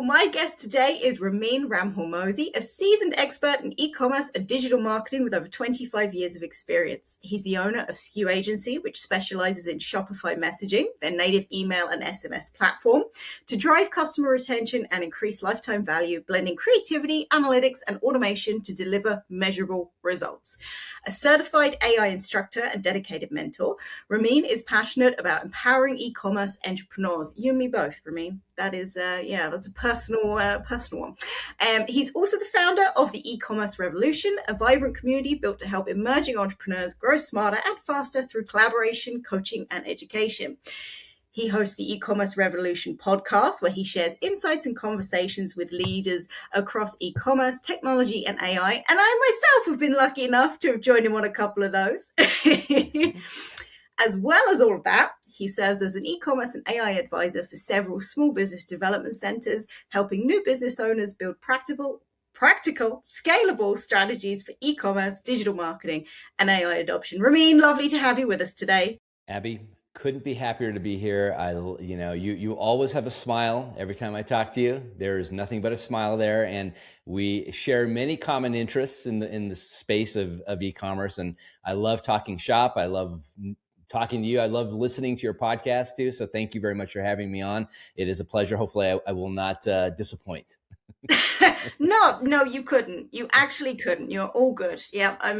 So my guest today is Ramin Rahmhormozi, a seasoned expert in e-commerce and digital marketing with over 25 years of experience. He's the owner of SKU Agency, which specializes in Shopify messaging, their native email and SMS platform, to drive customer retention and increase lifetime value, blending creativity, analytics, and automation to deliver measurable results. A certified AI instructor and dedicated mentor, Ramin is passionate about empowering e-commerce entrepreneurs. You and me both, Ramin. That is, that's a personal one. He's also the founder of the eCommerce Revolution, a vibrant community built to help emerging entrepreneurs grow smarter and faster through collaboration, coaching, and education. He hosts the eCommerce Revolution podcast, where he shares insights and conversations with leaders across e-commerce, technology, and AI. And I myself have been lucky enough to have joined him on a couple of those. As well as all of that, he serves as an e-commerce and AI advisor for several small business development centers, helping new business owners build practical, scalable strategies for e-commerce, digital marketing, and AI adoption. Ramin, lovely to have you with us today. Abby, couldn't be happier to be here. You always have a smile every time I talk to you. There is nothing but a smile there, and we share many common interests in the space of e-commerce. And I love talking shop. I love talking to you. I love listening to your podcast too. So thank you very much for having me on. It is a pleasure. Hopefully I will not disappoint. No, you couldn't. You actually couldn't. You're all good. Yeah, I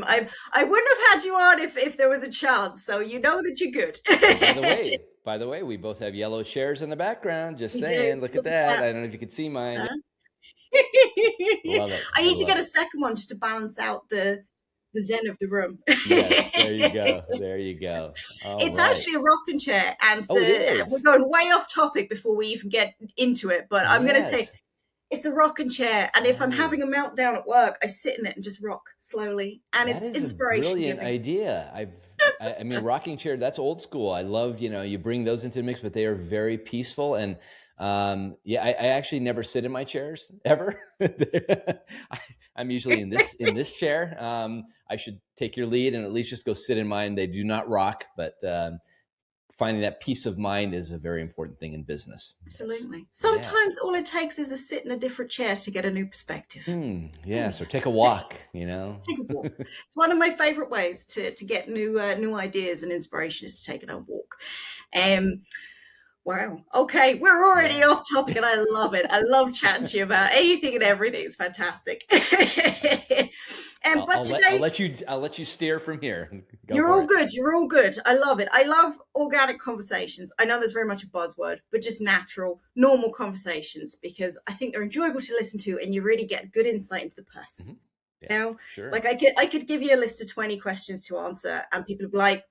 wouldn't have had you on if there was a chance. So you know that you're good. By the way, we both have yellow chairs in the background. Just saying. Look at that. I don't know if you can see mine. Love it. I need to get a second one just to balance out the zen of the room. Yes, there you go. It's actually a rocking chair, and we're going way off topic before we even get into it, but I'm going to take, it's a rocking chair, and if I'm having a meltdown at work, I sit in it and just rock slowly, and it's inspiration. Brilliant idea. I mean, rocking chair, that's old school. I love, you bring those into the mix, but they are very peaceful. And I actually never sit in my chairs ever. I'm usually in this chair. I should take your lead and at least just go sit in mine. They do not rock, but finding that peace of mind is a very important thing in business. Absolutely. Sometimes all it takes is a sit in a different chair to get a new perspective. Yes, or take a walk, Take a walk. It's one of my favorite ways to get new ideas and inspiration is to take a walk. Wow. Okay, we're already off topic, and I love it. I love chatting to you about anything and everything. It's fantastic. I'll let you steer from here. You're all good. You're all good. I love it. I love organic conversations. I know there's very much a buzzword, but just natural, normal conversations, because I think they're enjoyable to listen to, and you really get good insight into the person. Mm-hmm. Yeah, sure. Like I could give you a list of 20 questions to answer, and people would be like,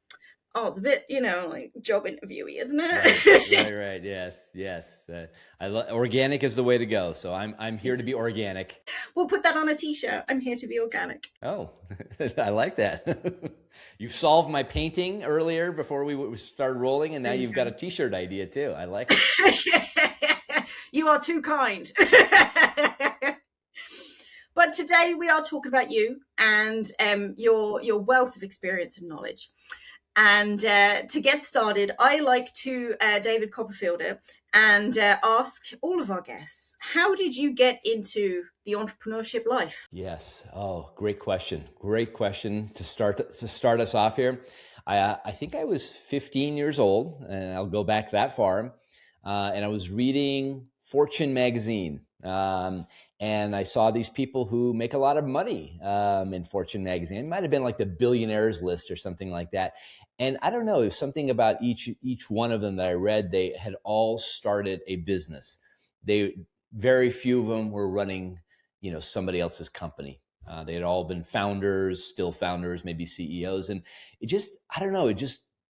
oh, it's a bit, like job interviewee, isn't it? Right. Yes. Organic is the way to go. So I'm here to be organic. We'll put that on a t-shirt. I'm here to be organic. Oh, I like that. You solved my painting earlier before we started rolling, and now you've got a t-shirt idea too. I like it. You are too kind. But today we are talking about you and your wealth of experience and knowledge. And to get started, I like to David Copperfielder and ask all of our guests, how did you get into the entrepreneurship life? Yes. Oh, great question. Great question to start us off here. I think I was 15 years old, and I'll go back that far. And I was reading Fortune magazine. And I saw these people who make a lot of money in Fortune magazine. It might have been like the billionaires list or something like that. And I don't know, it was something about each one of them that I read. They had all started a business. Very few of them were running, somebody else's company. They had all been founders, still founders, maybe CEOs. And it just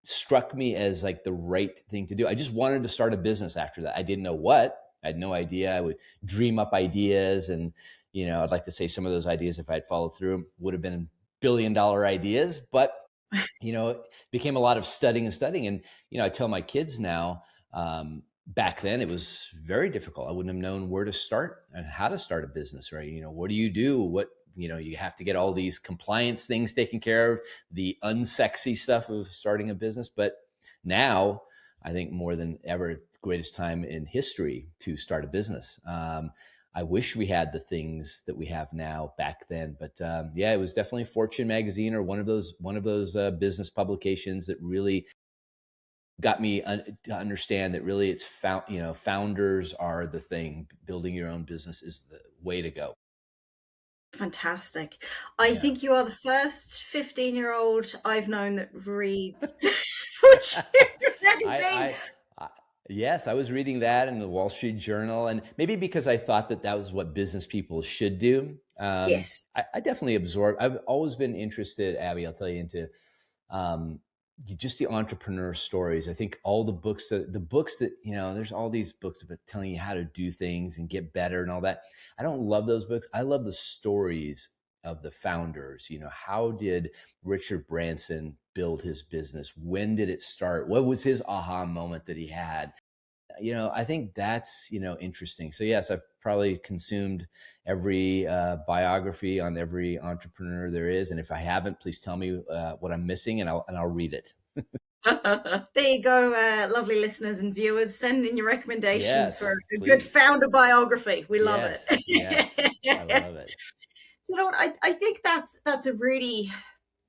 struck me as like the right thing to do. I just wanted to start a business after that. I didn't know what. I had no idea. I would dream up ideas, and I'd like to say some of those ideas, if I had followed through, would have been billion-dollar ideas. But it became a lot of studying. And I tell my kids now, back then it was very difficult. I wouldn't have known where to start and how to start a business, right? What do you do? What you have to get all these compliance things taken care of, the unsexy stuff of starting a business. But now, I think more than ever, greatest time in history to start a business. I wish we had the things that we have now back then, but yeah, it was definitely Fortune magazine or one of those business publications that really got me to understand that really it's founders are the thing. Building your own business is the way to go. Fantastic. I Yeah. think you are the first 15-year-old I've known that reads Fortune I, magazine. I, I, yes, I was reading that in the Wall Street Journal, and maybe because I thought that that was what business people should do. Yes. I definitely absorb. I've always been interested, Abby. I'll tell you into um, just the entrepreneur stories. I think all the books that there's all these books about telling you how to do things and get better and all that. I don't love those books. I love the stories of the founders. How did Richard Branson build his business? When did it start? What was his aha moment that he had? I think that's interesting. So yes, I've probably consumed every biography on every entrepreneur there is, and if I haven't, please tell me what I'm missing, and I'll read it. There you go, lovely listeners and viewers. Send in your recommendations for Yes, a good please. founder biography. We love it. Yes, yes, I love it. You know what? I think that's a really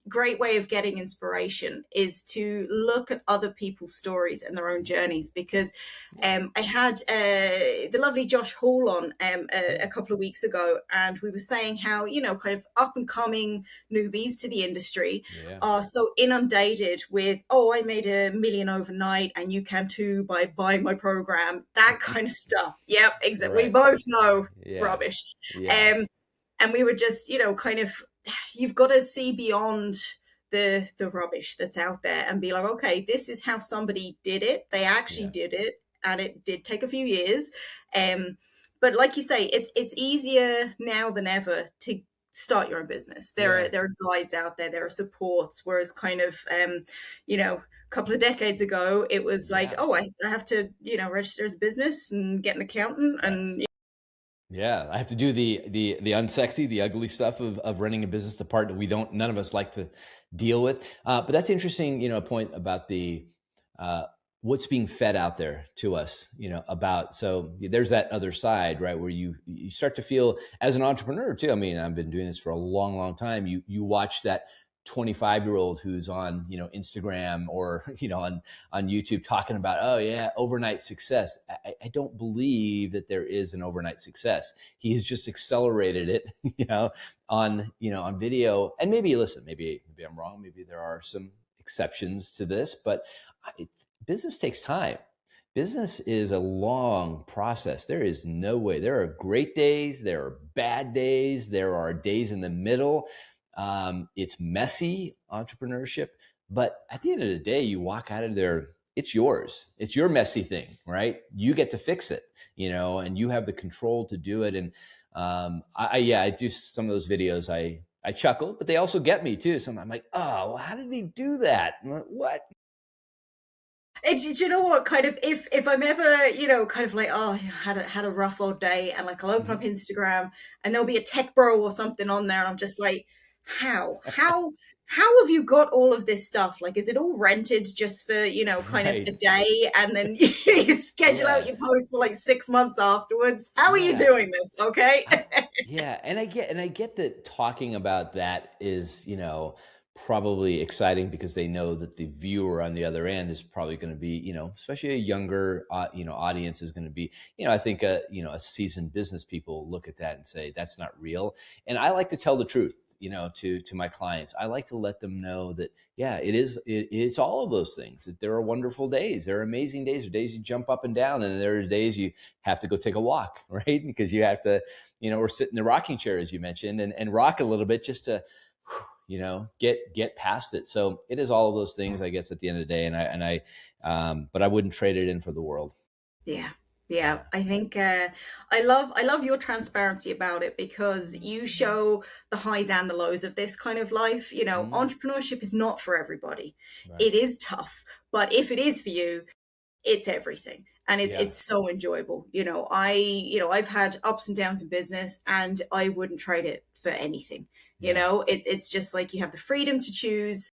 great way of getting inspiration is to look at other people's stories and their own journeys, because Yeah, I had the lovely Josh Hall on a yeah, couple of weeks ago, and we were saying how, kind of up and coming newbies to the industry yeah, are so inundated with, oh, I made $1 million overnight and you can too by buying my program, that kind of stuff. Yep, exactly. We right. both know Yeah, rubbish. um, yes, and we were just, kind of, you've got to see beyond the rubbish that's out there and be like, okay, this is how somebody did it. They actually yeah, did it, and it did take a few years. Um, but like you say, it's easier now than ever to start your own business. There yeah, are guides out there, there are supports. Whereas kind of a couple of decades ago, it was like, yeah. oh, I have to register as a business and get an accountant Right. and Yeah, I have to do the unsexy, the ugly stuff of running a business, the part that none of us like to deal with. But that's interesting, a point about the uh, what's being fed out there to us, about. So there's that other side, right, where you start to feel as an entrepreneur too. I mean, I've been doing this for a long, long time. You watch that 25-year-old who's on Instagram or on YouTube talking about, oh yeah, overnight success. I don't believe that there is an overnight success. He's just accelerated it, on video. And maybe listen, maybe I'm wrong. Maybe there are some exceptions to this, but business takes time. Business is a long process. There is no way. There are great days. There are bad days. There are days in the middle. It's messy, entrepreneurship, but at the end of the day, you walk out of there, it's yours. It's your messy thing, right? You get to fix it, and you have the control to do it. And I do some of those videos. I chuckle, but they also get me too. So I'm like, oh, well, how did he do that? What? it's, you know what, kind of, if I'm ever kind of like, oh, had a rough old day, and like I'll open up Mhm. Instagram and there'll be a tech bro or something on there, and I'm just like, how have you got all of this stuff? Like, is it all rented just for kind of a Right. day, and then you schedule out your Yes. post for like 6 months afterwards? How are you Yeah. doing this? Okay. Yeah, and I get that talking about that is, probably exciting because they know that the viewer on the other end is probably going to be, especially a younger, audience is going to be, I think, a seasoned business people look at that and say that's not real. And I like to tell the truth, to my clients. I like to let them know that, yeah, it's all of those things. That there are wonderful days, there are amazing days, there are days you jump up and down, and there are days you have to go take a walk, right? Because you have to, or sit in the rocking chair, as you mentioned, and rock a little bit just to, get past it. So it is all of those things, I guess, at the end of the day. But I wouldn't trade it in for the world. Yeah. Yeah, Yeah. I think I love your transparency about it, because you show the highs and the lows of this kind of life. Mm, Entrepreneurship is not for everybody. right. It is tough, but if it is for you, it's everything, and it's Yeah. it's so enjoyable. I've had ups and downs in business, and I wouldn't trade it for anything. Yeah. It's just like you have the freedom to choose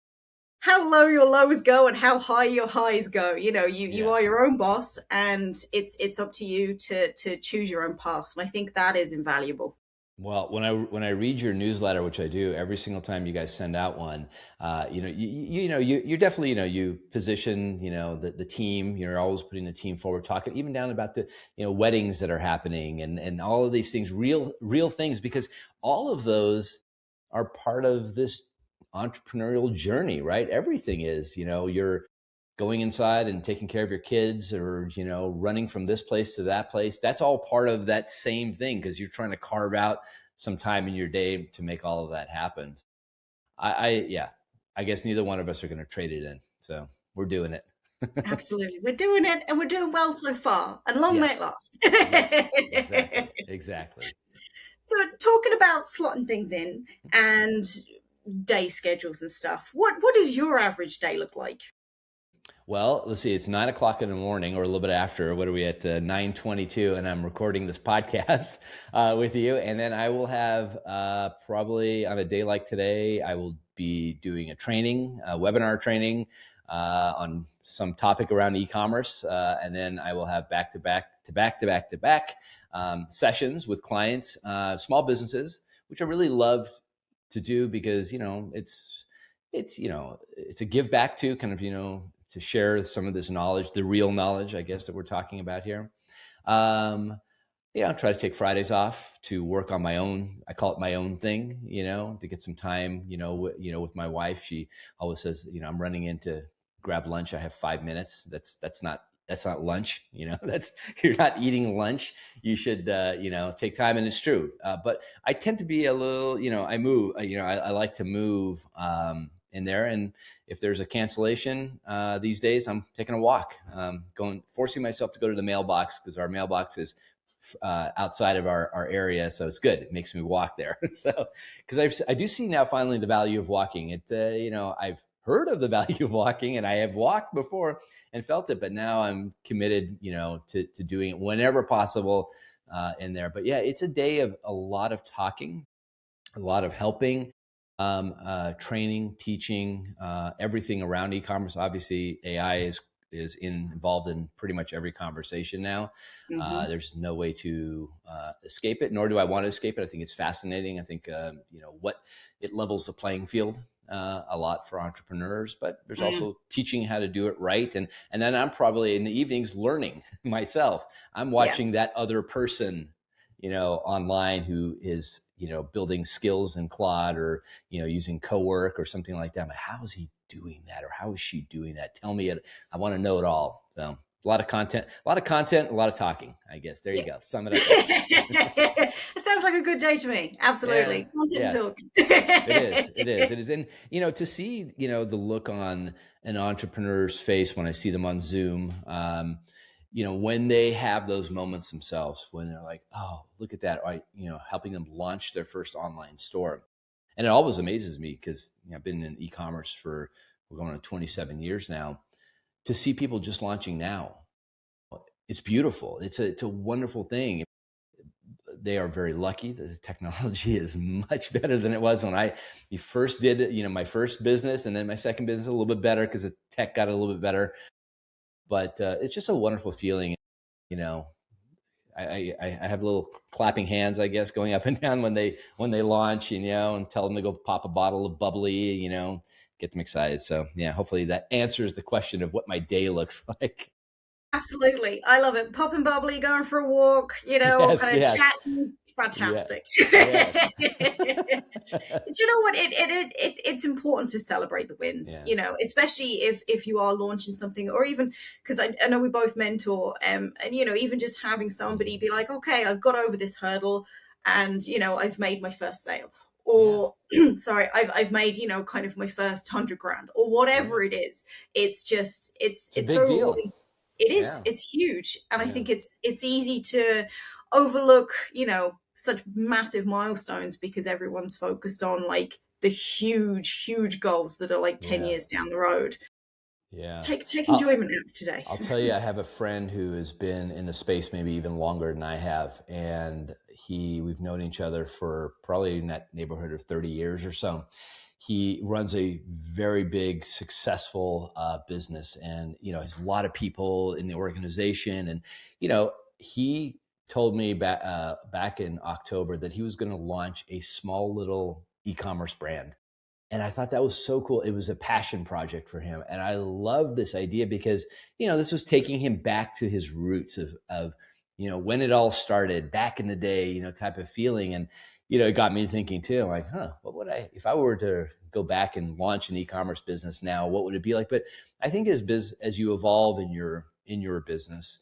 how low your lows go and how high your highs go. You are Yes. your own boss, and it's up to you to choose your own path. And I think that is invaluable. Well, when I read your newsletter, which I do every single time you guys send out one, you're definitely, you position, the team. You're always putting the team forward, talking even down about the, weddings that are happening and all of these things, real things, because all of those are part of this entrepreneurial journey, right? Everything is, you're going inside and taking care of your kids, or running from this place to that place. That's all part of that same thing, because you're trying to carve out some time in your day to make all of that happen. Yeah, I guess neither one of us are going to trade it in, so we're doing it. Absolutely. We're doing it, and we're doing well so far, and long may it Yes, last. yes, exactly. So, talking about slotting things in and day schedules and stuff, what does your average day look like? Well, let's see. It's 9 o'clock in the morning, or a little bit after. What are we at? 9:22, and I'm recording this podcast with you. And then I will have probably on a day like today, I will be doing a webinar training on some topic around e-commerce, and then I will have back-to-back sessions with clients, small businesses, which I really love to do, because it's a give back to kind of to share some of this knowledge, the real knowledge, I guess, that we're talking about here. Try to take Fridays off to work on my own. I call it my own thing, to get some time, with my wife. She always says, I'm running in to grab lunch. I have 5 minutes. That's not lunch. That's, you're not eating lunch. You should, take time. And it's true. But I tend to be a little, I move, I like to move, in there. And if there's a cancellation these days, I'm taking a walk, forcing myself to go to the mailbox, because our mailbox is outside of our area. So it's good. It makes me walk there. So, because I do see now finally the value of walking. I've heard of the value of walking, and I have walked before and felt it, but now I'm committed, to doing it whenever possible in there. But yeah, it's a day of a lot of talking, a lot of helping, training, teaching, everything around e-commerce. Obviously, AI is involved in pretty much every conversation now. Mm-hmm. There's no way to escape it, nor do I want to escape it. I think it's fascinating. I think what it levels the playing field a lot for entrepreneurs, but there's also teaching how to do it right. And then I'm probably in the evenings learning myself. I'm Yeah. watching that other person, online, who is, building skills in Claude, or, using Cowork or something like that. But how is he doing that? Or how is she doing that? Tell me it. I want to know it all. So a lot of content, a lot of talking, I guess. There you Yeah. go. Sum it up. It sounds like a good day to me. Yeah. Absolutely. Content and Yes. talking. It is. It is. It is. And, to see, the look on an entrepreneur's face when I see them on Zoom, when they have those moments themselves, when they're like, oh, look at that. Or, helping them launch their first online store. And it always amazes me, because I've been in e-commerce for, we're going on 27 years now, to see people just launching now. It's beautiful. It's a wonderful thing. They are very lucky that the technology is much better than it was when I first did, my first business, and then my second business a little bit better, because the tech got a little bit better. But it's just a wonderful feeling. You know, I have little clapping hands, I guess, going up and down when they launch, and tell them to go pop a bottle of bubbly, get them excited. So yeah, hopefully that answers the question of what my day looks like. Absolutely. I love it. Popping bubbly, going for a walk, Yes, kind of yes, chatting. yeah, Fantastic. yes. But you know what? It's important to celebrate the wins, Yeah, especially if you are launching something, or even because I know we both mentor, and even just having somebody be like, okay, I've got over this hurdle, and I've made my first sale, yeah, or sorry, I've made kind of my first 100 grand, or yeah. whatever it is. It's just It's a it's big so deal. rewarding. It is. Yeah, It's huge, and I yeah, think it's easy to overlook, such massive milestones, because everyone's focused on like the huge, huge goals that are like 10 yeah, years down the road. yeah. Take I'll, enjoyment out of today. I'll tell you, I have a friend who has been in the space maybe even longer than I have, and we've known each other for probably in that neighborhood of 30 years or so. he runs a very big, successful business, and has a lot of people in the organization. And he told me back in October that he was going to launch a small little e-commerce brand. And I thought that was so cool. It was a passion project for him. And I love this idea because, this was taking him back to his roots of when it all started back in the day, type of feeling. And, it got me thinking too, like, what would if I were to go back and launch an e-commerce business now, what would it be like? But I think as you evolve in your business,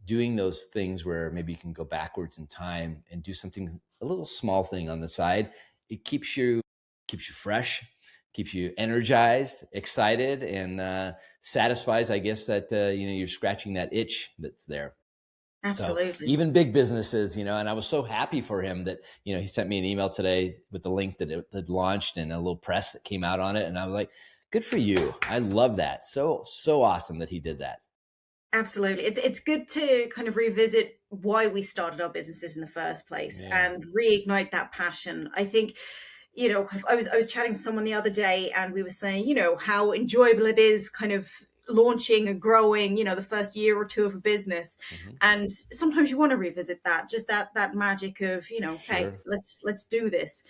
doing those things where maybe you can go backwards in time and do something, a little small thing on the side, it keeps you fresh, keeps you energized, excited, and satisfies, I guess, that you're scratching that itch that's there. Absolutely. So even big businesses, and I was so happy for him that he sent me an email today with the link that it had launched and a little press that came out on it, and I was like, good for you. I love that. So awesome that he did that. Absolutely. It's good to kind of revisit why we started our businesses in the first place and reignite that passion. I think, I was chatting to someone the other day, and we were saying, how enjoyable it is kind of launching and growing, the first year or two of a business. Mm-hmm. And sometimes you want to revisit that, just that magic of, Sure. hey, let's do this.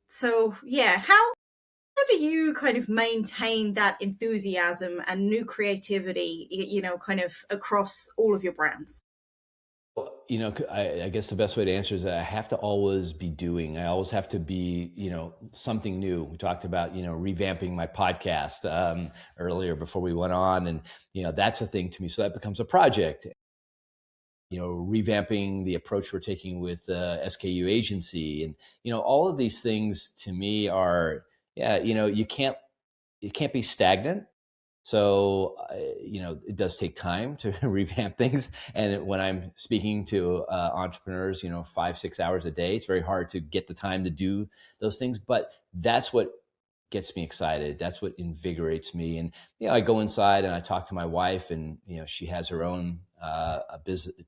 So yeah, how do you kind of maintain that enthusiasm and new creativity, kind of across all of your brands? I guess the best way to answer is that I have to always be doing. I always have to be, something new. We talked about, revamping my podcast earlier before we went on, and that's a thing to me. So that becomes a project. Revamping the approach we're taking with SKU Agency, and all of these things to me are, you can't be stagnant. So, it does take time to revamp things. And when I'm speaking to entrepreneurs, 5-6 hours a day, it's very hard to get the time to do those things. But that's what gets me excited. That's what invigorates me. And, I go inside and I talk to my wife, and, she has her own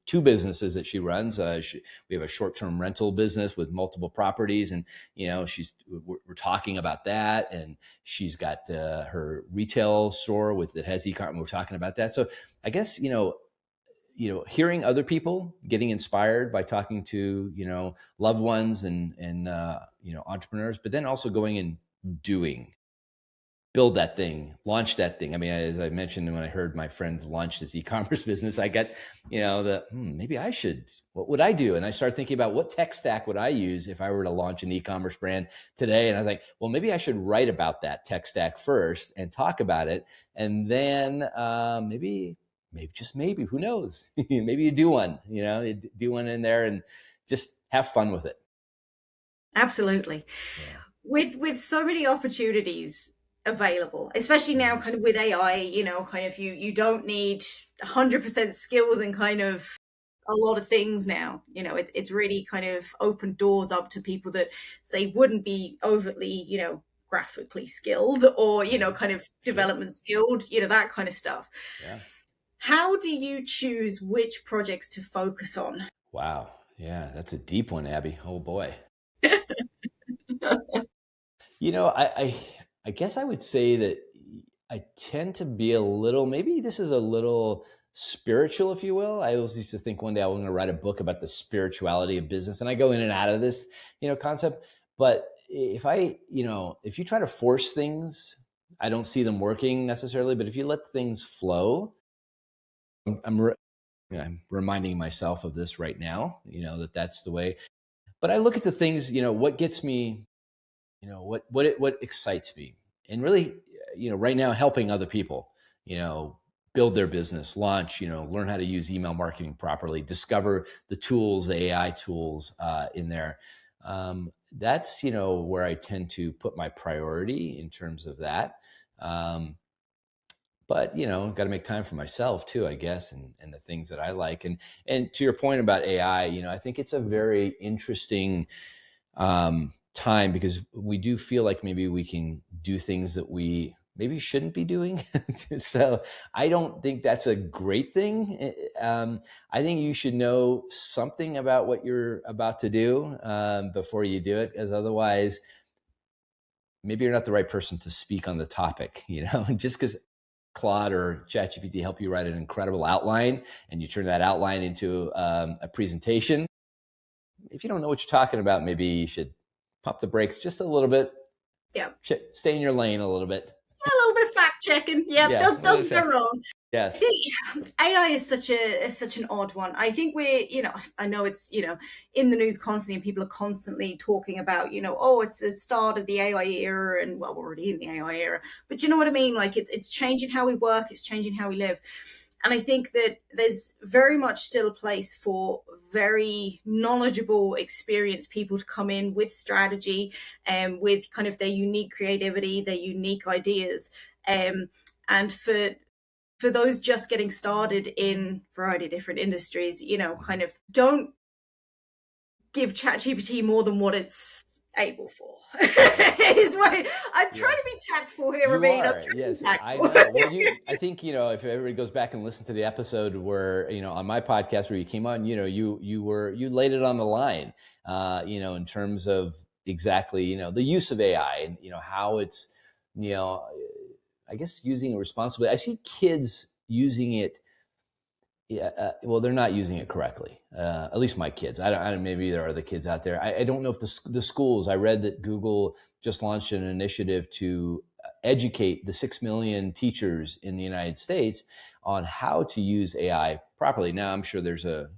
two businesses that she runs. We have a short-term rental business with multiple properties, and we're talking about that. And she's got her retail store that has e-commerce. We're talking about that. So I guess hearing other people, getting inspired by talking to loved ones and entrepreneurs, but then also going and build that thing, launch that thing. I mean, as I mentioned, when I heard my friend launch this e-commerce business, I got, maybe I should, what would I do? And I started thinking about what tech stack would I use if I were to launch an e-commerce brand today. And I was like, well, maybe I should write about that tech stack first and talk about it. And then maybe, who knows? Maybe you do one, you do one in there and just have fun with it. Absolutely. Yeah. With so many opportunities available, especially now kind of with AI, kind of you don't need 100% skills and kind of a lot of things now. It's really kind of opened doors up to people that say wouldn't be overtly, graphically skilled or, kind of development skilled, that kind of stuff. Yeah. How do you choose which projects to focus on? Wow. Yeah, that's a deep one, Abby. Oh boy. I guess I would say that I tend to be a little, maybe this is a little spiritual, if you will. I always used to think one day I was going to write a book about the spirituality of business, and I go in and out of this, concept. But if you try to force things, I don't see them working necessarily. But if you let things flow, I'm reminding myself of this right now, that's the way. But I look at the things, what gets me, what excites me, and really, right now, helping other people, build their business, launch, learn how to use email marketing properly, discover the tools, the AI tools in there. That's, where I tend to put my priority in terms of that. But, got to make time for myself too, I guess, and the things that I like. And to your point about AI, I think it's a very interesting time, because we do feel like maybe we can do things that we maybe shouldn't be doing. So I don't think that's a great thing. I think you should know something about what you're about to do before you do it, because otherwise maybe you're not the right person to speak on the topic, just because Claude or ChatGPT help you write an incredible outline and you turn that outline into a presentation. If you don't know what you're talking about, maybe you should pump the brakes just a little bit. Yeah. Stay in your lane a little bit. A little bit of fact checking. Yeah, Yeah. doesn't go wrong. I Yes. think AI is such an odd one. I think I know it's, in the news constantly, and people are constantly talking about, oh, it's the start of the AI era, and well, we're already in the AI era. But you know what I mean? Like it's changing how we work, it's changing how we live. And I think that there's very much still a place for very knowledgeable, experienced people to come in with strategy and with kind of their unique creativity, their unique ideas. And for those just getting started in a variety of different industries, kind of don't give ChatGPT more than what it's able for. Is why I'm trying to be tactful here, Ramin. I'm trying Yes, to be tactful. I know. Well, I think, if everybody goes back and listen to the episode where, on my podcast where you came on, you laid it on the line, in terms of exactly, the use of AI and, how it's, I guess using it responsibly. I see kids using it. Yeah, well, they're not using it correctly. At least my kids. I don't. Maybe there are other kids out there. I don't know if the schools. I read that Google just launched an initiative to educate the 6 million teachers in the United States on how to use AI properly. Now, I'm sure there's a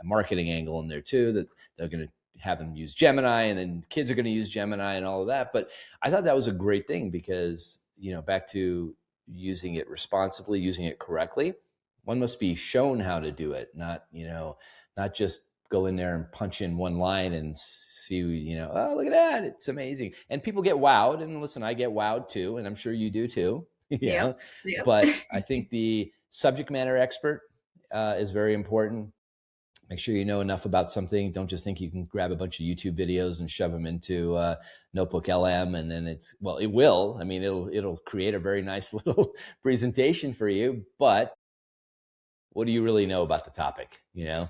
marketing angle in there too, that they're going to have them use Gemini, and then kids are going to use Gemini and all of that. But I thought that was a great thing because, back to using it responsibly, using it correctly. One must be shown how to do it, not just go in there and punch in one line and see, oh, look at that. It's amazing. And people get wowed. And listen, I get wowed too. And I'm sure you do too. Yeah. But I think the subject matter expert is very important. Make sure you know enough about something. Don't just think you can grab a bunch of YouTube videos and shove them into Notebook LM, and then it will. I mean, it'll create a very nice little presentation for you, but what do you really know about the topic? Yeah,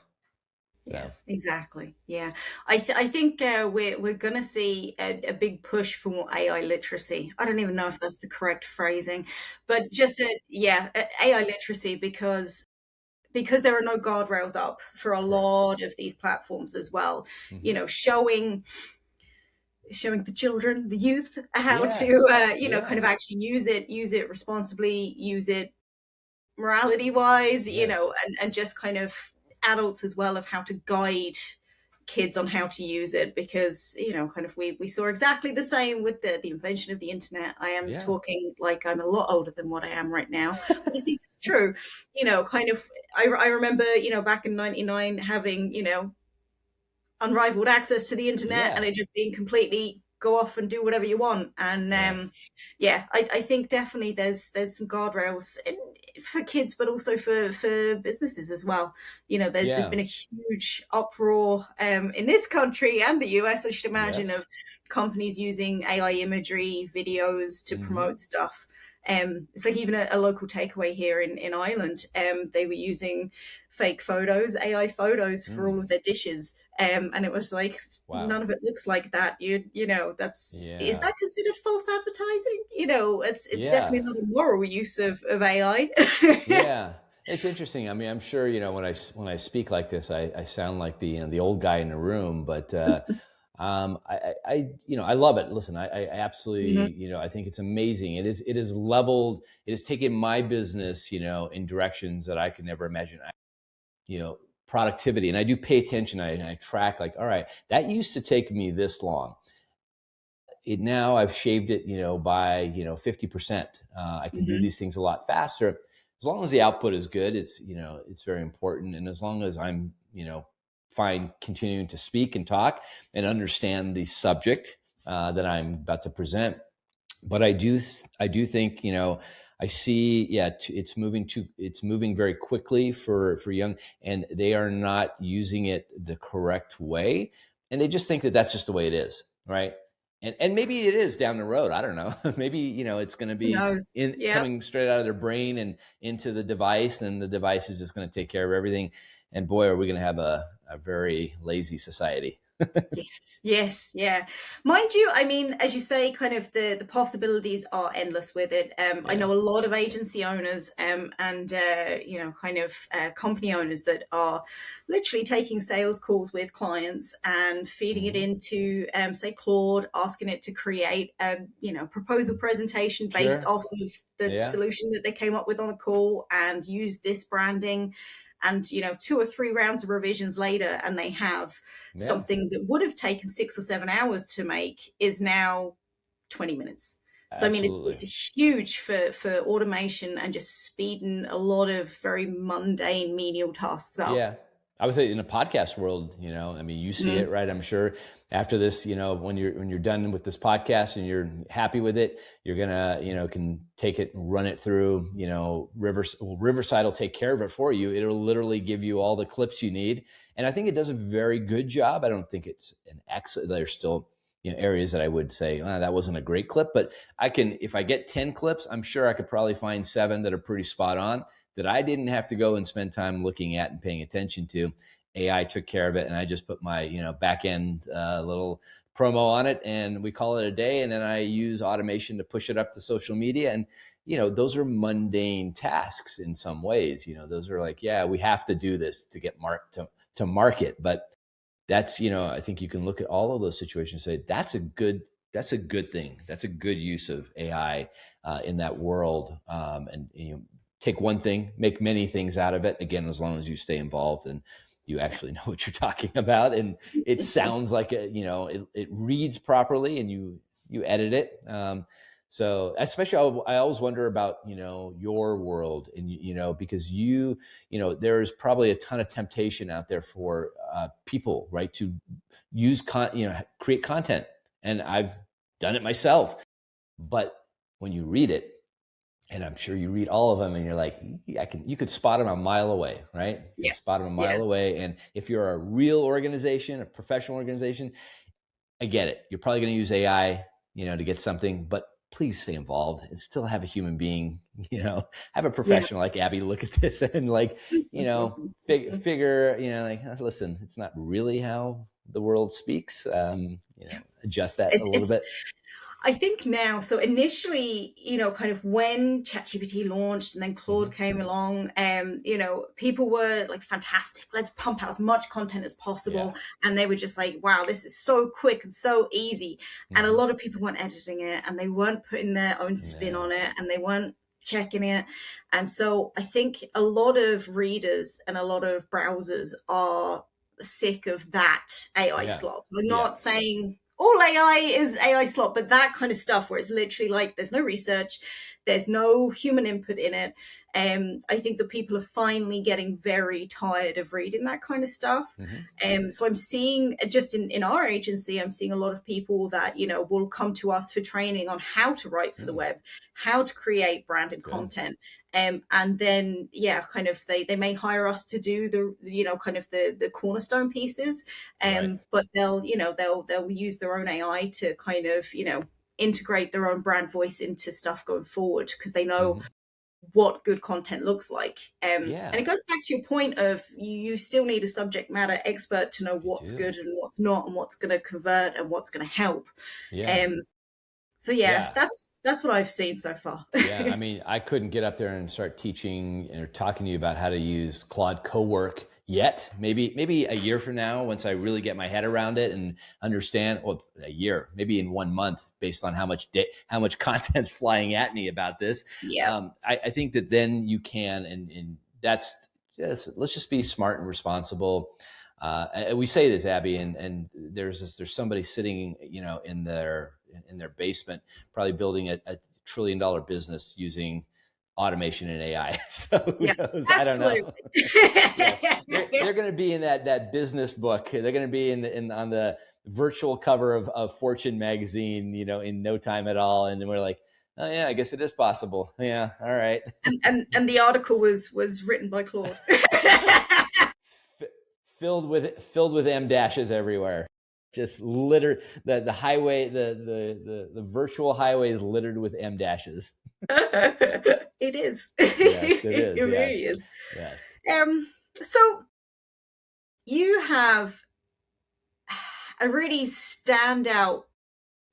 exactly. Yeah, I think we're going to see a big push for more AI literacy. I don't even know if that's the correct phrasing, but just AI literacy, because there are no guardrails up for a lot of these platforms as well. Mm-hmm. Showing the children, the youth, how to kind of actually use it responsibly, use it morality wise, and just kind of adults as well, of how to guide kids on how to use it, because kind of we saw exactly the same with the invention of the internet. I am talking like I'm a lot older than what I am right now, but I think it's true. Kind of I remember back in 99 having unrivaled access to the internet, and it just being completely go off and do whatever you want. And I think definitely there's some guardrails for kids, but also for businesses as well. There's been a huge uproar in this country and the US, I should imagine, of companies using AI imagery, videos to promote stuff. It's like even a local takeaway here in Ireland. They were using fake photos, AI photos for all of their dishes. And it was like, none of it looks like that. Is that considered false advertising? It's definitely not a moral use of AI. Yeah. It's interesting. I mean, I'm sure, when I speak like this, I sound like the old guy in the room, but, I love it. Listen, I absolutely, I think it's amazing. It is leveled. It has taken my business, in directions that I could never imagine. Productivity. And I do pay attention. I track, like, all right, that used to take me this long. Now I've shaved it, by, 50%. I can do these things a lot faster. As long as the output is good, it's very important. And as long as I'm, fine continuing to speak and talk and understand the subject that I'm about to present. But I do think, I see, it's moving very quickly for young, and they are not using it the correct way. And they just think that that's just the way it is. Right. And maybe it is down the road. I don't know. Maybe, it's going to be coming straight out of their brain and into the device, and the device is just going to take care of everything. And boy, are we going to have a very lazy society. Yes, yes, yeah. Mind you, I mean, as you say, kind of the possibilities are endless with it. I Yeah. know a lot of agency owners and kind of company owners that are literally taking sales calls with clients and feeding it Hmm. into, say, Claude, asking it to create a proposal presentation based Sure. off of the Yeah. solution that they came up with on the call and use this branding. And 2 or 3 rounds of revisions later, and they have Yeah. something that would have taken 6 or 7 hours to make is now 20 minutes. So I mean, Absolutely. it's huge for automation and just speeding a lot of very mundane menial tasks up. Yeah. I would say in the podcast world, I mean, you see it, Mm. right? I'm sure after this, when you're done with this podcast and you're happy with it, you're gonna, can take it and run it through, Riverside will take care of it for you. It'll literally give you all the clips you need. And I think it does a very good job. I don't think it's an excellent, there's still, areas that I would say, that wasn't a great clip, but if I get 10 clips, I'm sure I could probably find 7 that are pretty spot on that I didn't have to go and spend time looking at and paying attention to. AI took care of it, and I just put my back end little promo on it, and we call it a day. And then I use automation to push it up to social media, and those are mundane tasks in some ways. Those are like, yeah, we have to do this to get to market, but that's I think you can look at all of those situations and say that's a good thing. That's a good use of AI in that world. And take one thing, make many things out of it. Again, as long as you stay involved and you actually know what you're talking about, and it sounds like it reads properly, and you edit it. So especially, I always wonder about your world, and because there's probably a ton of temptation out there for people, right, to create content, and I've done it myself. But when you read it, and I'm sure you read all of them, and you're like, you could spot them a mile away, right? You can Yeah, spot them a yeah, mile away. And if you're a real organization, a professional organization, I get it. You're probably going to use AI, to get something, but please stay involved and still have a human being, have a yeah. professional like Abby look at this and like, figure, like, listen, it's not really how the world speaks. Adjust that a little It's bit. I think now, so initially, kind of when ChatGPT launched and then Hmm. Claude came along, people were like, fantastic, let's pump out as much content as Yeah. possible. And they were just like, wow, this is so quick and so easy. And a Hmm. lot of people weren't editing it and they weren't putting their own spin No. on it and they weren't checking it. And so I think a lot of readers and a lot of browsers are sick of that AI Yeah. slop. I'm Yeah. not saying all AI is AI slop, but that kind of stuff where it's literally like there's no research, there's no human input in it. I think that people are finally getting very tired of reading that kind of stuff. Hmm. So I'm seeing just in our agency, I'm seeing a lot of people that, will come to us for training on how to write for the Mm, web, how to create branded good. content. And then, yeah, kind of they may hire us to do kind of the cornerstone pieces. Right. But they'll use their own AI to kind of, integrate their own brand voice into stuff going forward because they know Hmm. what good content looks like. And Yeah, it goes back to your point of you still need a subject matter expert to know you what's do. good and what's not and what's going to convert and what's going to help. Yeah. Um, so yeah, Yeah. that's what I've seen so far. Yeah. I mean, I couldn't get up there and start teaching or talking to you about how to use Claude Cowork yet. Maybe a year from now, once I really get my head around it and understand, well, a year, maybe in 1 month, based on how much content's flying at me about this. Yeah, I think that then you can, and that's let's just be smart and responsible. And we say this, Abby, and there's somebody sitting, in their basement, probably building a $1 trillion business using automation and AI. So who yeah, knows? I don't absolutely. know. Yes, they're going to be in that business book. They're going to be in on the virtual cover of Fortune magazine, in no time at all. And then we're like, oh yeah, I guess it is possible. Yeah, all right. And the article was written by Claude. F- filled with M dashes everywhere. Just litter the highway, the virtual highway is littered with M dashes. It is. Yes, it It is. really Yes, is. yes. So you have a really standout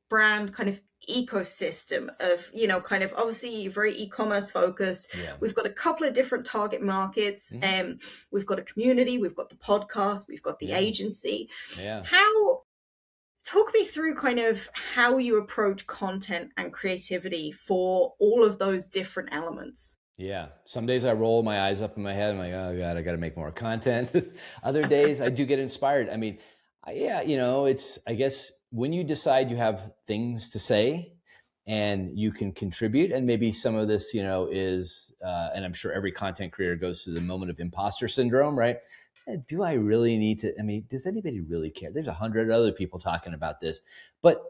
brand kind of ecosystem of, kind of obviously very e-commerce focused. Yeah. We've got a couple of different target markets. Mm-hmm. We've got a community, we've got the podcast, we've got the Yeah. agency. Yeah. Talk me through kind of how you approach content and creativity for all of those different elements. Yeah. Some days I roll my eyes up in my head. I'm like, oh God, I got to make more content. Other days I do get inspired. I mean, yeah, it's, I guess when you decide you have things to say and you can contribute, and maybe some of this, is, and I'm sure every content creator goes through the moment of imposter syndrome, right? Do I really need to? I mean, does anybody really care? There's 100 other people talking about this, but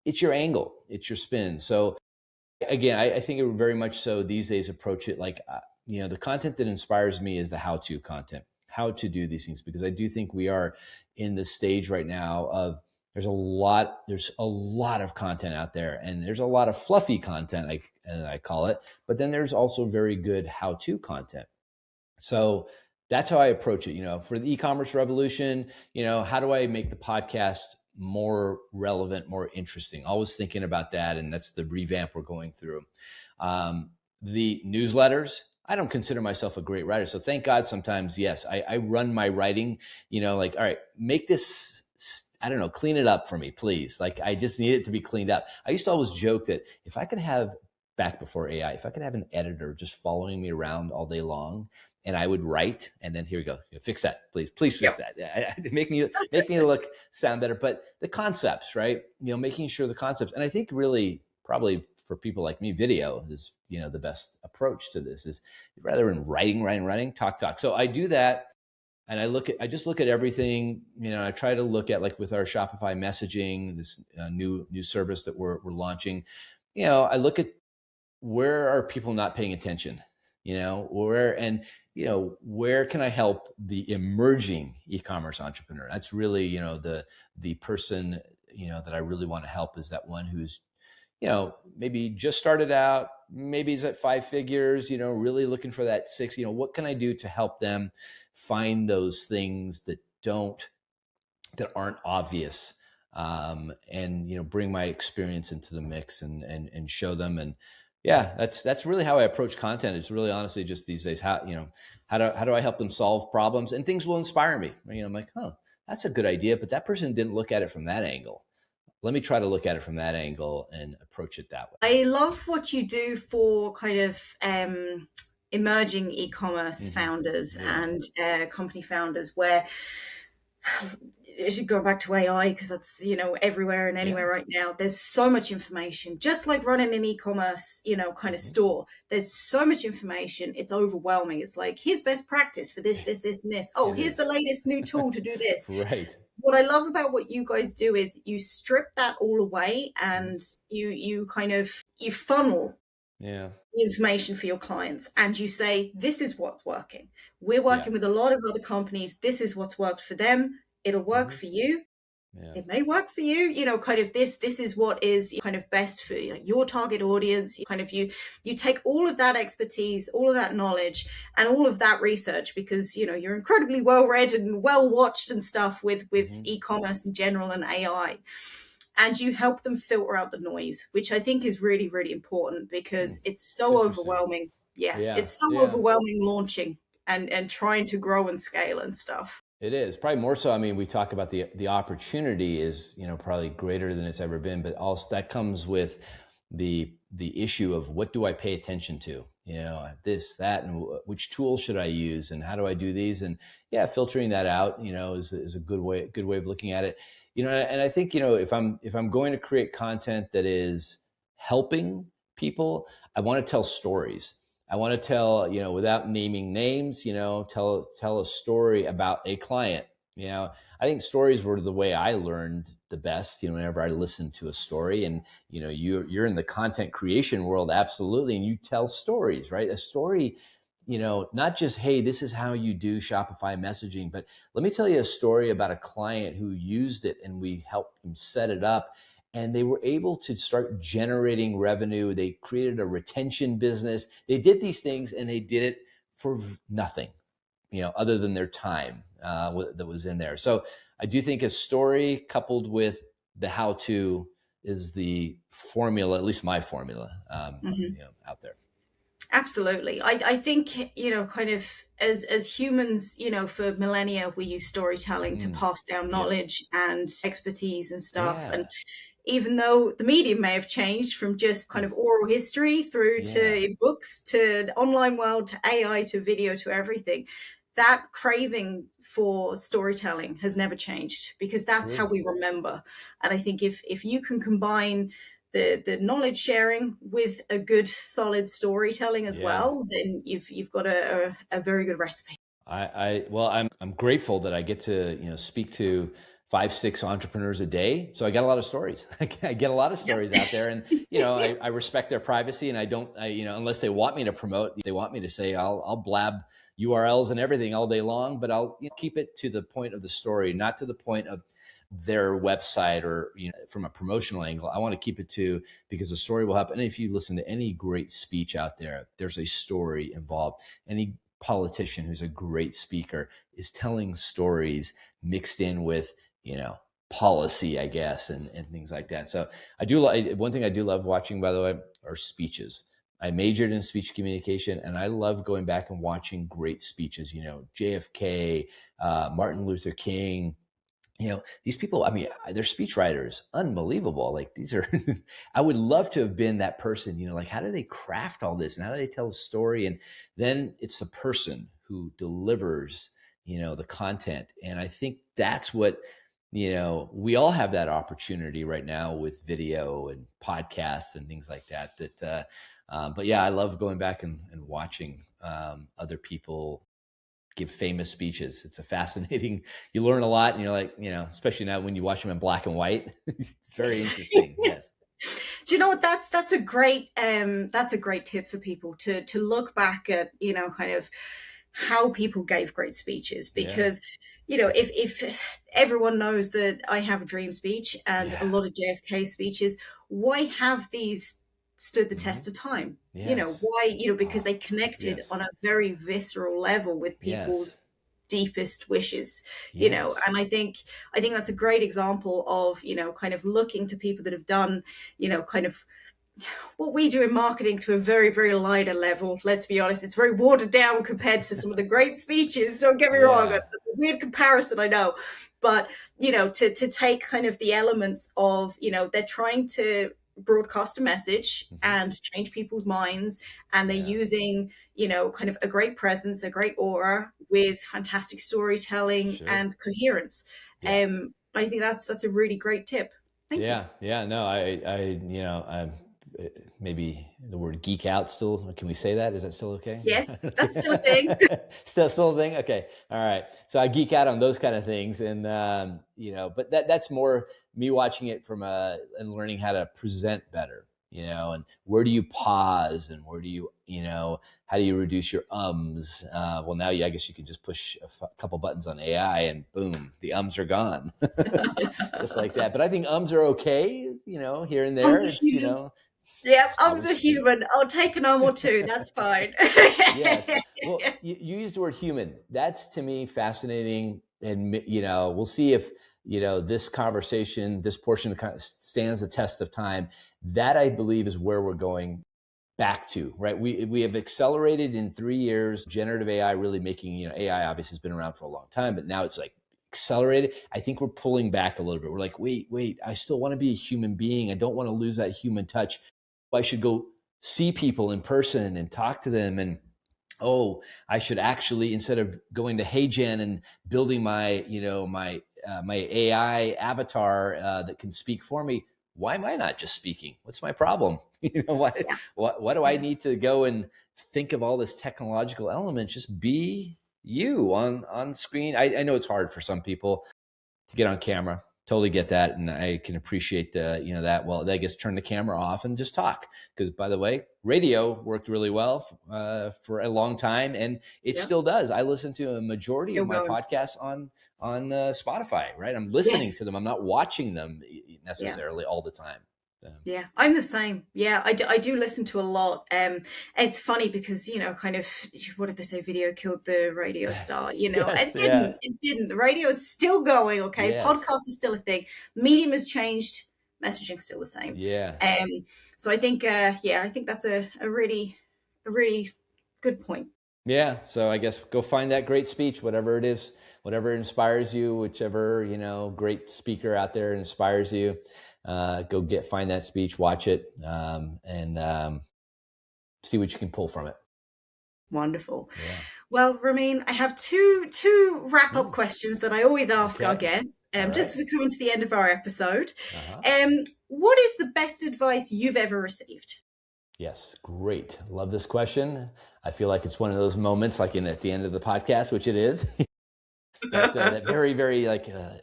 it's your angle, it's your spin. So again, I think it would very much so these days approach it like, the content that inspires me is the how-to content, how to do these things, because I do think we are in the stage right now of there's a lot of content out there, and there's a lot of fluffy content, I call it, but then there's also very good how-to content. So that's how I approach it. For the e-commerce revolution, how do I make the podcast more relevant, more interesting? Always thinking about that. And that's the revamp we're going through. The newsletters, I don't consider myself a great writer. So thank God sometimes, yes, I run my writing, like, all right, make this, I don't know, clean it up for me, please. Like, I just need it to be cleaned up. I used to always joke that if I could have, back before AI, if I could have an editor just following me around all day long, and I would write, and then here we go, fix that, please fix that. Make me sound better. But the concepts, right? Making sure the concepts, and I think really probably for people like me, video is the best approach to this. Is rather than writing, talk. So I do that, and I just look at everything. I try to look at, like with our Shopify messaging, this new service that we're launching. I look at where are people not paying attention. Where can I help the emerging e-commerce entrepreneur? That's really, the person, that I really want to help is that one who's, maybe just started out, maybe he's at 5 figures, really looking for that 6, what can I do to help them find those things that aren't obvious, and, bring my experience into the mix and show them. And yeah, that's really how I approach content. It's really honestly just these days, how do I help them solve problems, and things will inspire me. I'm like, oh, that's a good idea, but that person didn't look at it from that angle. Let me try to look at it from that angle and approach it that way. I love what you do for kind of emerging e-commerce founders and company founders, where it should go back to AI, because that's, everywhere and anywhere right now. There's so much information, just like running an e-commerce, kind of store. There's so much information. It's overwhelming. It's like, here's best practice for this, this, this, and this. Oh, here's the latest new tool to do this. Right. What I love about what you guys do is you strip that all away, and you funnel information for your clients, and you say, this is what's working. We're working with a lot of other companies. This is what's worked for them. It'll work for you. It may work for you, kind of this is what is kind of best for your target audience. Kind of you take all of that expertise, all of that knowledge, and all of that research, because, you're incredibly well read and well watched and stuff with e-commerce in general and AI. And you help them filter out the noise, which I think is really, really important, because it's so overwhelming. It's so overwhelming launching and trying to grow and scale and stuff. It is probably more so. I mean, we talk about the opportunity is, probably greater than it's ever been, but also that comes with the issue of what do I pay attention to, this, that, and which tools should I use, and how do I do these? And filtering that out, is a good way of looking at it. And I think, if I'm going to create content that is helping people, I want to tell stories. I want to tell, without naming names, tell a story about a client. I think stories were the way I learned the best, whenever I listened to a story. And, you're in the content creation world, absolutely. And you tell stories, right? A story, not just, hey, this is how you do Shopify messaging, but let me tell you a story about a client who used it and we helped them set it up. And they were able to start generating revenue. They created a retention business. They did these things, and they did it for nothing, other than their time that was in there. So I do think a story coupled with the how-to is the formula, at least my formula, out there. Absolutely. I think, kind of as humans, for millennia, we use storytelling to pass down Yep. knowledge and expertise and stuff. And Yeah. even though the medium may have changed from just kind of oral history through Yeah. to books to the online world to AI to video to everything, that craving for storytelling has never changed because that's how True. we remember. And I think if you can combine the knowledge sharing with a good solid storytelling as Yeah. well, then you've got a very good recipe. Well, I'm grateful that I get to, speak to 5, 6 entrepreneurs a day. So I get a lot of stories. I get a lot of stories out there, and I respect their privacy, and I don't, unless they want me to promote, they want me to say, I'll blab URLs and everything all day long, but I'll keep it to the point of the story, not to the point of their website or from a promotional angle. I want to keep it to, because the story will happen. And if you listen to any great speech out there, there's a story involved. Any politician who's a great speaker is telling stories mixed in with policy, I guess, and things like that. So I do one thing I do love watching, by the way, are speeches. I majored in speech communication, and I love going back and watching great speeches. JFK, Martin Luther King. These people, I mean, they're speechwriters, unbelievable. Like these are, I would love to have been that person, like how do they craft all this and how do they tell a story? And then it's the person who delivers, the content. And I think that's what, we all have that opportunity right now with video and podcasts and things like that, but yeah, I love going back and watching other people give famous speeches. It's a fascinating, you learn a lot, and you're like, especially now when you watch them in black and white, it's very interesting. Yes. Do you know what? That's a great tip for people to look back at, kind of how people gave great speeches, because if everyone knows that I have a dream speech and a lot of JFK speeches, why have these stood the test of time? Yes. Why? Because they connected on a very visceral level with people's Yes. deepest wishes. Yes. And I think that's a great example of, kind of looking to people that have done, kind of what we do in marketing to a very, very lighter level. Let's be honest, it's very watered down compared to some of the great speeches. Don't get me wrong, that's a weird comparison, I know. But, to take kind of the elements of, they're trying to broadcast a message and change people's minds, and they're using, kind of a great presence, a great aura with fantastic storytelling and coherence. I think that's a really great tip. Thank you. Yeah. No, I'm maybe the word geek out still. Can we say that? Is that still okay? Yes, that's still a thing. still a thing. Okay. All right. So I geek out on those kind of things, and but that's more me watching it from and learning how to present better. And where do you pause, and where do you, how do you reduce your ums? Well, now I guess you can just push a couple buttons on AI and boom, the ums are gone, just like that. But I think ums are okay, here and there. It's, yeah, ums are human. I'll take an or two. That's fine. Yes. Well, you used the word human. That's to me fascinating, and we'll see if this conversation, this portion stands the test of time. That I believe is where we're going back to, right? We have accelerated in 3 years, generative AI really making, AI obviously has been around for a long time, but now it's like accelerated. I think we're pulling back a little bit. We're like, wait, I still want to be a human being. I don't want to lose that human touch. I should go see people in person and talk to them. And I should actually, instead of going to HeyGen and building my, my AI avatar that can speak for me, why am I not just speaking? What's my problem? What do I need to go and think of all this technological element? Just be you on screen. I know it's hard for some people to get on camera. Totally get that. And I can appreciate that. Well, I guess turn the camera off and just talk. Because by the way, radio worked really well for a long time, and it still does. I listen to a majority of my podcasts on Spotify, right? I'm listening to them. I'm not watching them necessarily all the time. Yeah, I'm the same. Yeah, I do listen to a lot. It's funny because, kind of, what did they say? Video killed the radio star, Yes, it yeah, didn't. It didn't. The radio is still going, okay? yes, Podcast is still a thing. Medium has changed. Messaging's still the same. yeah. Um, so I think, yeah, I think that's a really good point. Yeah, so I guess go find that great speech, whatever it is, whatever inspires you, whichever great speaker out there inspires you. Go find that speech, watch it, and see what you can pull from it. Wonderful. Yeah. Well, Ramin, I have two wrap up Mm, questions that I always ask our okay. guests. All Just right. as we come to the end of our episode. Uh-huh. What is the best advice you've ever received? Yes, great. Love this question. I feel like it's one of those moments, like at the end of the podcast, which it is. that very, very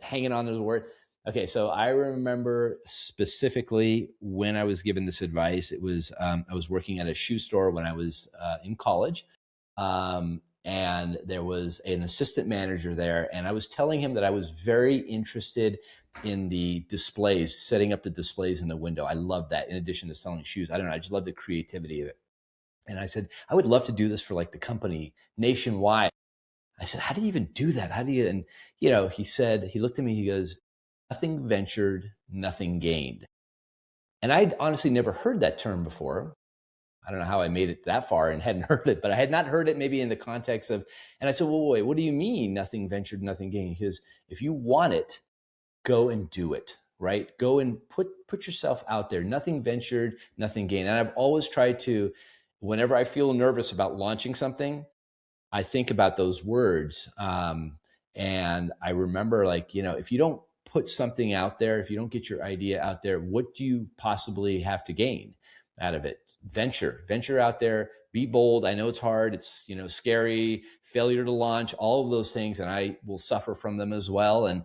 hanging on to the word. Okay, so I remember specifically when I was given this advice. It was I was working at a shoe store when I was in college, and there was an assistant manager there, and I was telling him that I was very interested in the displays, setting up the displays in the window. I love that. In addition to selling shoes, I don't know, I just love the creativity of it. And I said, I would love to do this for like the company nationwide. I said, how do you even do that? How do you, and he said, he looked at me, he goes, nothing ventured, nothing gained. And I'd honestly never heard that term before. I don't know how I made it that far and hadn't heard it, but I had not heard it maybe in the context of, and I said, well, wait, what do you mean nothing ventured, nothing gained? He goes, if you want it, go and do it, right? Go and put yourself out there. Nothing ventured, nothing gained. And I've always tried to, whenever I feel nervous about launching something, I think about those words. And I remember if you don't put something out there, if you don't get your idea out there, what do you possibly have to gain out of it? Venture out there, be bold. I know it's hard. It's, scary, failure to launch, all of those things. And I will suffer from them as well and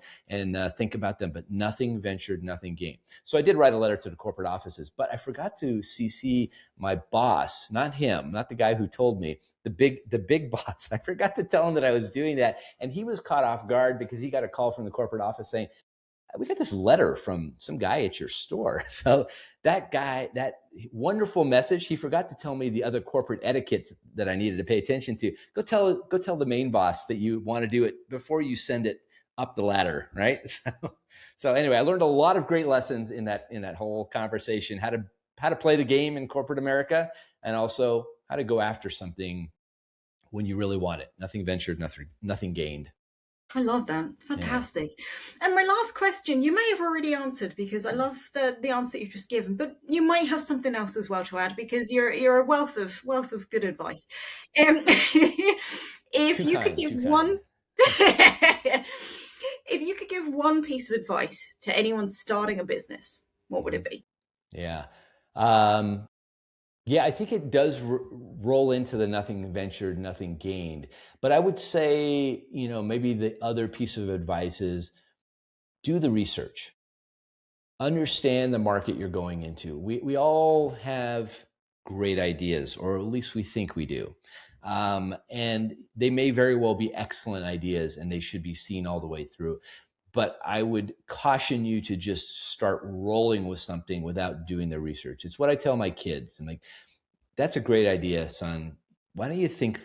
think about them, but nothing ventured, nothing gained. So I did write a letter to the corporate offices, but I forgot to CC my boss, not him, not the guy who told me, the big boss. I forgot to tell him that I was doing that. And he was caught off guard because he got a call from the corporate office saying, we got this letter from some guy at your store. So that guy, that wonderful message, he forgot to tell me the other corporate etiquette that I needed to pay attention to. Go tell the main boss that you want to do it before you send it up the ladder, right? So anyway, I learned a lot of great lessons in that whole conversation, how to play the game in corporate America, and also how to go after something when you really want it. Nothing ventured, nothing gained. I love that. Yeah. Fantastic. And my last question, you may have already answered because I love the answer that you've just given, but you might have something else as well to add because you're a wealth of good advice. If Too you could kind, give too kind. one if you could give one piece of advice to anyone starting a business, what would Mm-hmm. it be? Yeah. Yeah, I think it does roll into the nothing ventured, nothing gained. But I would say, maybe the other piece of advice is do the research. Understand the market you're going into. We all have great ideas, or at least we think we do. And they may very well be excellent ideas and they should be seen all the way through. But I would caution you to just start rolling with something without doing the research. It's what I tell my kids. I'm like, that's a great idea, son. Why don't you think,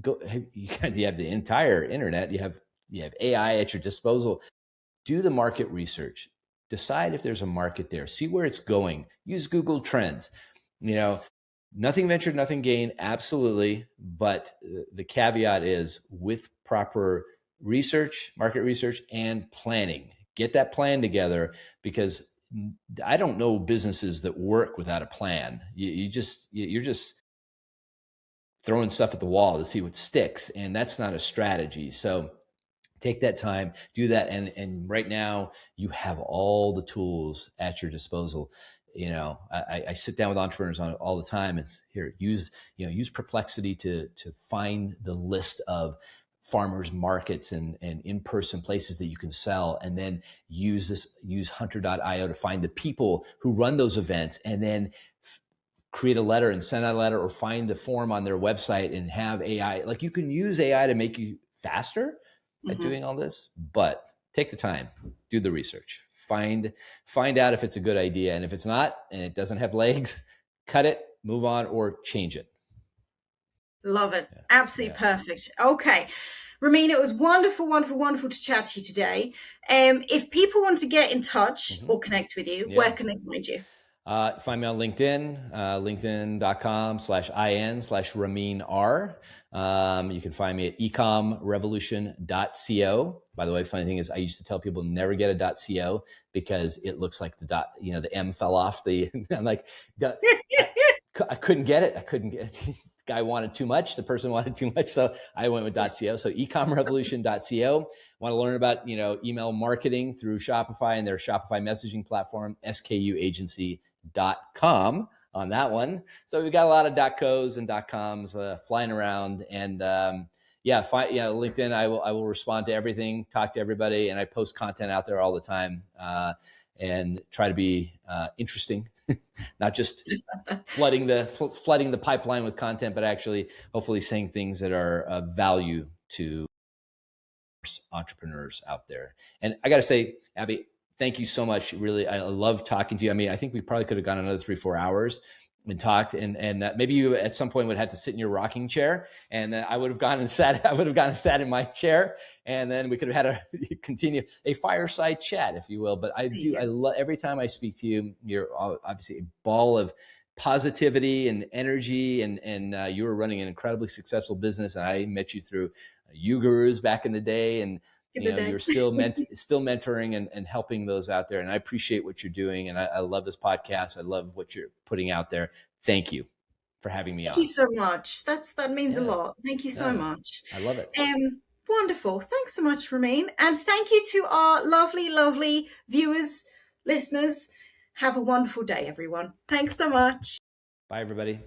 go, you have the entire internet, you have AI at your disposal. Do the market research. Decide if there's a market there. See where it's going. Use Google Trends. Nothing ventured, nothing gained, absolutely. But the caveat is with proper research, market research, and planning. Get that plan together, because I don't know businesses that work without a plan. You're just throwing stuff at the wall to see what sticks, and that's not a strategy. So take that time, do that, and right now you have all the tools at your disposal. I sit down with entrepreneurs all the time, and here use Perplexity to find the list of farmers markets and in-person places that you can sell, and then use hunter.io to find the people who run those events, and then create a letter and send out a letter, or find the form on their website and have AI. Like, you can use AI to make you faster at doing all this, but take the time, do the research, find out if it's a good idea. And if it's not, and it doesn't have legs, cut it, move on, or change it. Love it. Absolutely perfect. Okay. Ramin, it was wonderful, wonderful, wonderful to chat to you today. If people want to get in touch or connect with you, where can they find you? Find me on LinkedIn, linkedin.com/in/Ramin R. You can find me at ecomrevolution.co. By the way, funny thing is I used to tell people never get a .co because it looks like the the M fell off the, I'm like, I couldn't get it. I couldn't get it. The guy wanted too much. The person wanted too much. So I went with .co. So ecomrevolution.co. Want to learn about, email marketing through Shopify and their Shopify messaging platform, SKU Agency.com on that one. So we've got a lot of .cos and .coms flying around, and LinkedIn. I will respond to everything, talk to everybody, and I post content out there all the time, and try to be interesting, not just flooding the pipeline with content, but actually hopefully saying things that are of value to entrepreneurs out there. And I got to say, Abby, thank you so much. Really, I love talking to you. I mean, I think we probably could have gone another 3-4 hours and talked, and maybe you at some point would have to sit in your rocking chair, and I would have gone and sat. I would have gone and sat in my chair, and then we could have had continue a fireside chat, if you will. But I love every time I speak to you. You're obviously a ball of positivity and energy, and you were running an incredibly successful business. And I met you through YouGurus back in the day, and you're still mentoring and helping those out there. And I appreciate what you're doing. And I love this podcast. I love what you're putting out there. Thank you for having me on. Thank you so much. That means a lot. Thank you so much. I love it. Wonderful. Thanks so much, Ramin. And thank you to our lovely, lovely viewers, listeners. Have a wonderful day, everyone. Thanks so much. Bye, everybody.